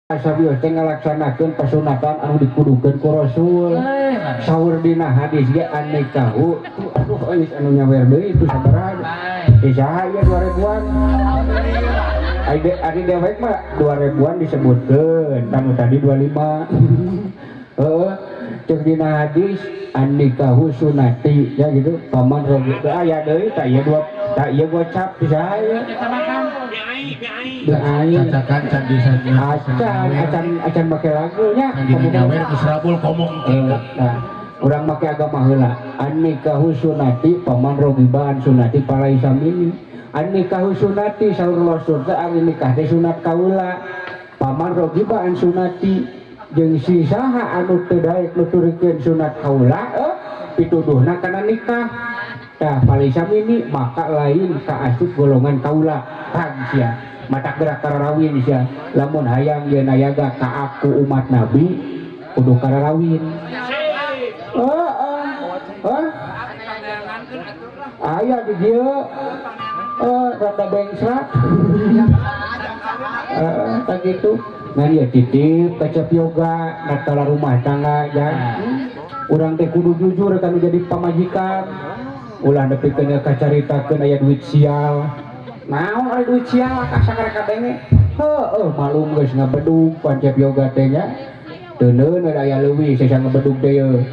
sabios teh ngalaksanakeun pasunatan anu dikudukeun ku Rasul. Saur dina hadis ge annikahu aduh euy anu nyawer deui itu sabaraha. Isaha ieu 2000-an. Ari dewek mah 2000-an disebutkeun, anu tadi 25. Heeh. Cek dina hadis annikahu sunati ya gitu. Paman rogi aya deui tak ieu gocap isaha ieu. Cacakan candi acan make lagunya candi nyawer kusrabul komong nah urang make agama heula annikahu sunati paman rogibaan sunati palaisa mini annikahu sunati saur Rasul teh ari nikah teh sunat kaula paman rogibaan sunati jeung si saha anu teu daek nuturikeun sunat kaula pituduhna kana nikah tah palaisa mini maka lain kaasup golongan kaula sia mata gerak kararawin sia lamun hayang yeuna yaga ka aku umat nabi kudu kararawin aya di dieu rada bengsrat tak gitu ngan ya titip kecap yoga nakala rumah tangga ya urang teh kudu jujur kanu jadi pamajikan ulah nepikeun kacaritakeun aya duit sial naon ari duit sial kasar kabenge heueuh malum geus ngabedug pancep yoga teh nya teuneun aya leuwih sesa ngabedug deui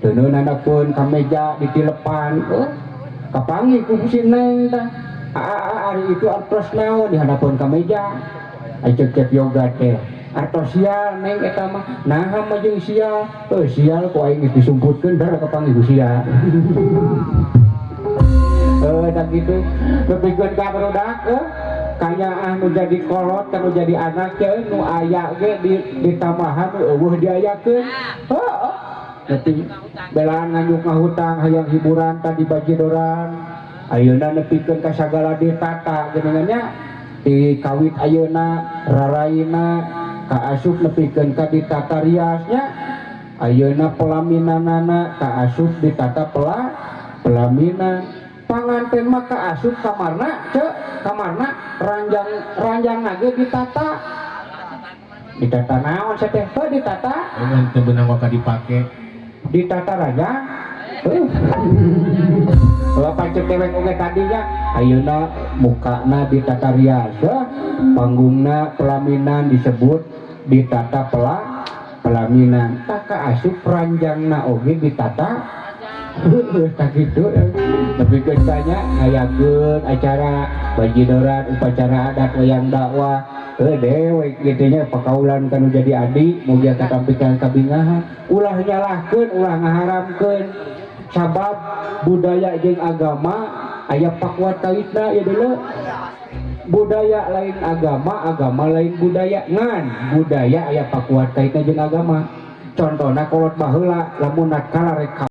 teuneun handapkeun ka meja ditilepan kapanggih ku si neng tah ari itu artos naon dihandapkeun ka meja cep yoga teh artos sial neng eta mah naha mah jeung sial sial ku aing geus disumputkeun da kapanggih ku sial dan gitu lebihkeun ka barudak kanya anu jadi kolot kanu jadi anak teh nu aya ge di tamahan eueuh diayakeun heuh deui belaan nganyuk ngahutang hayang hiburan tadi bajidoran ayeuna nepikeun ka sagala ditata geunannya di kawit ayeuna raraina kaasup nepikeun ka ditata riasnya ayeuna pelaminanana kaasup ditata pelaminan panganten mah kaasup kamarna ranjang ge ditata naon teh ditata mun teu beunang waka dipake ditata ranjang pancet dewek oge tadinya ayeuna mukana ditata rias panggungna pelaminan disebut ditata pelaminan tak kaasup ranjangna oge ditata tak gitu tapi kesannya ngayakeun acara bajidoran upacara adat wayang dakwah dewek gitunya pakaulan kanu jadi adik mugia katampikan kabingahan ulah nyalahkeun ulah ngaharamkeun sabab budaya jeung agama aya pakuat kaitna ya dulu budaya lain agama lain budaya ngan budaya aya pakuat kaitna jeung agama contohna kolot baheula lamun nakala rek